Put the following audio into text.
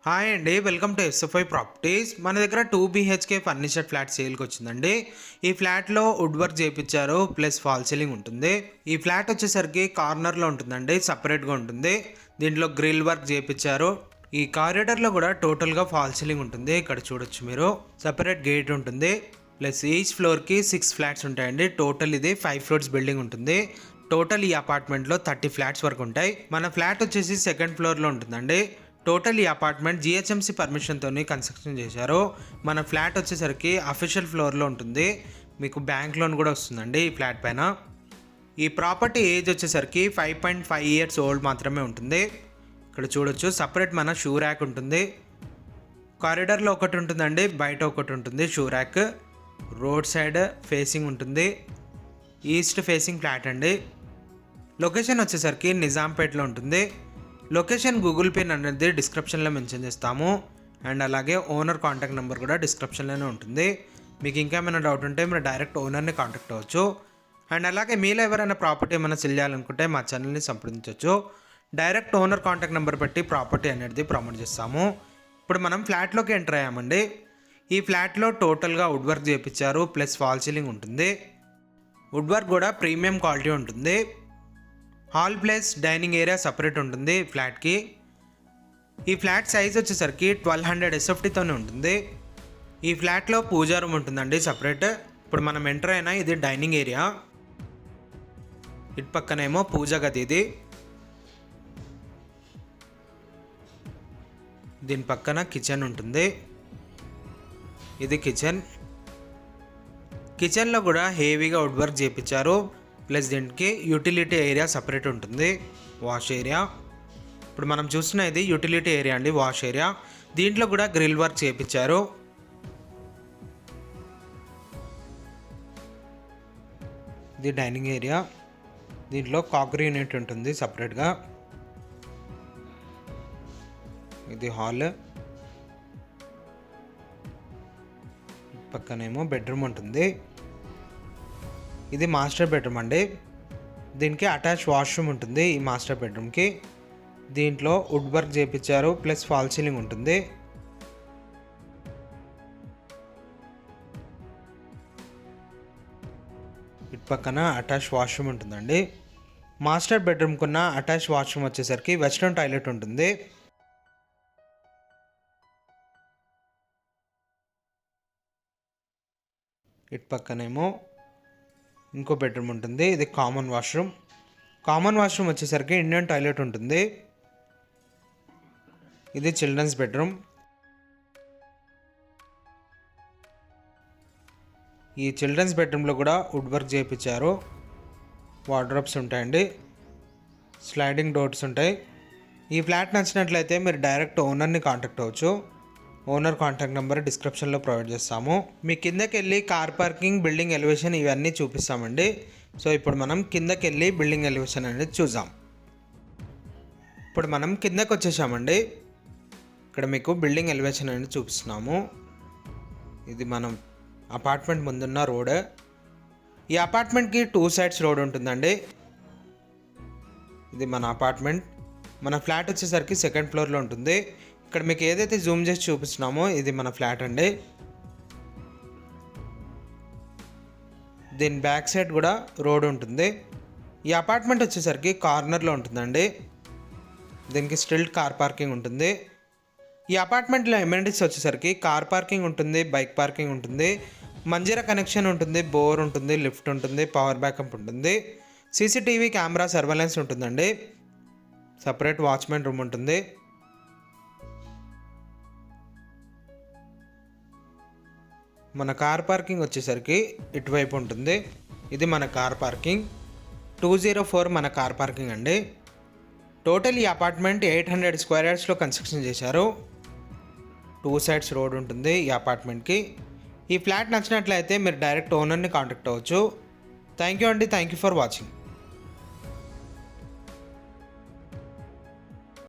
Hi అండి, welcome to SFI properties. మన దగ్గర 2 BHK ఫర్నిచర్ ఫ్లాట్ సేల్కి వచ్చిందండి. ఈ ఫ్లాట్లో వుడ్ వర్క్ చేయించారు, ప్లస్ ఫాల్ సీలింగ్ ఉంటుంది. ఈ ఫ్లాట్ వచ్చేసరికి కార్నర్లో ఉంటుందండి, సపరేట్గా ఉంటుంది. దీంట్లో గ్రిల్ వర్క్ చేయించారు. ఈ కారిడార్లో కూడా టోటల్గా ఫాల్ సీలింగ్ ఉంటుంది. ఇక్కడ చూడొచ్చు మీరు, సపరేట్ గేట్ ఉంటుంది. ప్లస్ ఈచ్ ఫ్లోర్కి 6 ఫ్లాట్స్ ఉంటాయండి. టోటల్ ఇది 5 ఫ్లోర్స్ బిల్డింగ్ ఉంటుంది. టోటల్ ఈ అపార్ట్మెంట్లో 30 ఫ్లాట్స్ వరకు ఉంటాయి. మన ఫ్లాట్ వచ్చేసి సెకండ్ ఫ్లోర్లో ఉంటుందండి. టోటల్ ఈ అపార్ట్మెంట్ జిహెచ్ఎంసీ పర్మిషన్తో కన్స్ట్రక్షన్ చేశారు. మన ఫ్లాట్ వచ్చేసరికి అఫీషియల్ ఫ్లోర్లో ఉంటుంది. మీకు బ్యాంక్ లోన్ కూడా వస్తుందండి ఈ ఫ్లాట్ పైన. ఈ ప్రాపర్టీ ఏజ్ వచ్చేసరికి 5.5 ఇయర్స్ ఓల్డ్ మాత్రమే ఉంటుంది. ఇక్కడ చూడొచ్చు, సపరేట్ మన షూ ర్యాక్ ఉంటుంది. కారిడార్లో ఒకటి ఉంటుందండి, బయట ఒకటి ఉంటుంది shoe rack. Road side facing ఉంటుంది. ఈస్ట్ ఫేసింగ్ ఫ్లాట్ అండి. లొకేషన్ వచ్చేసరికి నిజాంపేట్లో ఉంటుంది. లొకేషన్ గూగుల్ పిన్ అనేది డిస్క్రిప్షన్లో మెన్షన్ చేస్తాము. అండ్ అలాగే ఓనర్ కాంటాక్ట్ నెంబర్ కూడా డిస్క్రిప్షన్లోనే ఉంటుంది. మీకు ఇంకా ఏమైనా డౌట్ ఉంటే మీరు డైరెక్ట్ ఓనర్ని కాంటాక్ట్ అవ్వచ్చు. అండ్ అలాగే మీలో ఎవరైనా ప్రాపర్టీ ఏమైనా సెల్ చేయాలనుకుంటే మా ఛానల్ని సంప్రదించవచ్చు. డైరెక్ట్ ఓనర్ కాంటాక్ట్ నెంబర్ పెట్టి ప్రాపర్టీ అనేది ప్రమోట్ చేస్తాము. ఇప్పుడు మనం ఫ్లాట్లోకి ఎంటర్ అయ్యామండి. ఈ ఫ్లాట్లో టోటల్గా వుడ్ వర్క్ చేయించారు, ప్లస్ ఫాల్ సీలింగ్ ఉంటుంది. వుడ్ వర్క్ కూడా ప్రీమియం క్వాలిటీ ఉంటుంది. Hall plus dining area separate ఉంటుంది ఫ్లాట్కి. ఈ ఫ్లాట్ సైజ్ వచ్చేసరికి 1200 SFTతోనే ఉంటుంది. ఈ ఫ్లాట్లో పూజా రూమ్ ఉంటుందండి సపరేట్. ఇప్పుడు మనం ఎంటర్ అయినా ఇది డైనింగ్ ఏరియా, ఇటు పక్కనేమో పూజా గది. ఇది దీని పక్కన కిచెన్ ఉంటుంది. ఇది కిచెన్లో కూడా హెవీగా వుడ్ వర్క్ చేయించారు. ప్లస్ దీనికి యూటిలిటీ ఏరియా సపరేట్ ఉంటుంది, వాష్ ఏరియా. ఇప్పుడు మనం చూస్తున్న ఇది యూటిలిటీ ఏరియా అండి, వాష్ ఏరియా. దీంట్లో కూడా గ్రిల్ వర్క్ చేయించారు. ఇది డైనింగ్ ఏరియా. దీంట్లో కాకరీ యూనిట్ ఉంటుంది సపరేట్గా. ఇది హాల్, పక్కనేమో బెడ్రూమ్ ఉంటుంది. ఇది మాస్టర్ బెడ్రూమ్ అండి. దీనికి అటాచ్ వాష్రూమ్ ఉంటుంది ఈ మాస్టర్ బెడ్రూమ్కి. దీంట్లో వుడ్ వర్క్ చేయించారు, ప్లస్ ఫాల్ సీలింగ్ ఉంటుంది. ఇటు పక్కన అటాచ్ వాష్రూమ్ ఉంటుందండి. మాస్టర్ బెడ్రూమ్కున్న అటాచ్ వాష్రూమ్ వచ్చేసరికి వెస్ట్రన్ టాయిలెట్ ఉంటుంది. ఇటు పక్కనేమో ఇంకో బెడ్రూమ్ ఉంటుంది. ఇది కామన్ వాష్రూమ్ వచ్చేసరికి ఇండియన్ టాయిలెట్ ఉంటుంది. ఇది చిల్డ్రన్స్ బెడ్రూమ్. ఈ చిల్డ్రన్స్ బెడ్రూమ్లో కూడా వుడ్ వర్క్ చేయించారు. వార్డ్రోబ్స్ ఉంటాయండి, స్లైడింగ్ డోర్స్ ఉంటాయి. ఈ ఫ్లాట్ నచ్చినట్లయితే మీరు డైరెక్ట్ ఓనర్ని కాంటాక్ట్ అవ్వచ్చు. ఓనర్ కాంటాక్ట్ నెంబర్ డిస్క్రిప్షన్లో ప్రొవైడ్ చేస్తాము. మీ కిందకి వెళ్ళి కార్ పార్కింగ్, బిల్డింగ్ ఎలివేషన్ ఇవన్నీ చూపిస్తామండి. సో ఇప్పుడు మనం కిందకి వెళ్ళి బిల్డింగ్ ఎలివేషన్ అనేది చూద్దాం. ఇప్పుడు మనం కిందకి వచ్చేసామండి. ఇక్కడ మీకు బిల్డింగ్ ఎలివేషన్ అనేది చూపిస్తున్నాము. ఇది మనం అపార్ట్మెంట్ ముందున్న రోడ్. ఈ అపార్ట్మెంట్కి 2 sides రోడ్ ఉంటుందండి. ఇది మన అపార్ట్మెంట్. మన ఫ్లాట్ వచ్చేసరికి సెకండ్ ఫ్లోర్లో ఉంటుంది. ఇక్కడ మీకు ఏదైతే జూమ్ చేసి చూపిస్తున్నామో ఇది మన ఫ్లాట్ అండి. దీని బ్యాక్ సైడ్ కూడా రోడ్ ఉంటుంది. ఈ అపార్ట్మెంట్ వచ్చేసరికి కార్నర్లో ఉంటుందండి. దీనికి స్టిల్ట్ కార్ పార్కింగ్ ఉంటుంది. ఈ అపార్ట్మెంట్లో ఎమ్యూనిటీస్ వచ్చేసరికి కార్ పార్కింగ్ ఉంటుంది, బైక్ పార్కింగ్ ఉంటుంది, మంజీరా కనెక్షన్ ఉంటుంది, బోర్ ఉంటుంది, లిఫ్ట్ ఉంటుంది, పవర్ బ్యాకప్ ఉంటుంది, CCTV కెమెరా సర్వేలెన్స్ ఉంటుందండి. సపరేట్ వాచ్మెన్ రూమ్ ఉంటుంది. మన కార్ పార్కింగ్ వచ్చేసరికి ఇటువైపు ఉంటుంది. ఇది మన కార్ పార్కింగ్. 204 మన కార్ పార్కింగ్ అండి. టోటల్ ఈ అపార్ట్మెంట్ 800 స్క్వేర్ యార్డ్స్లో కన్స్ట్రక్షన్ చేశారు. 2 sides రోడ్ ఉంటుంది ఈ అపార్ట్మెంట్కి. ఈ ఫ్లాట్ నచ్చినట్లయితే మీరు డైరెక్ట్ ఓనర్ని కాంటాక్ట్ అవ్వచ్చు. థ్యాంక్ యూ అండి, థ్యాంక్ యూ ఫర్ వాచింగ్.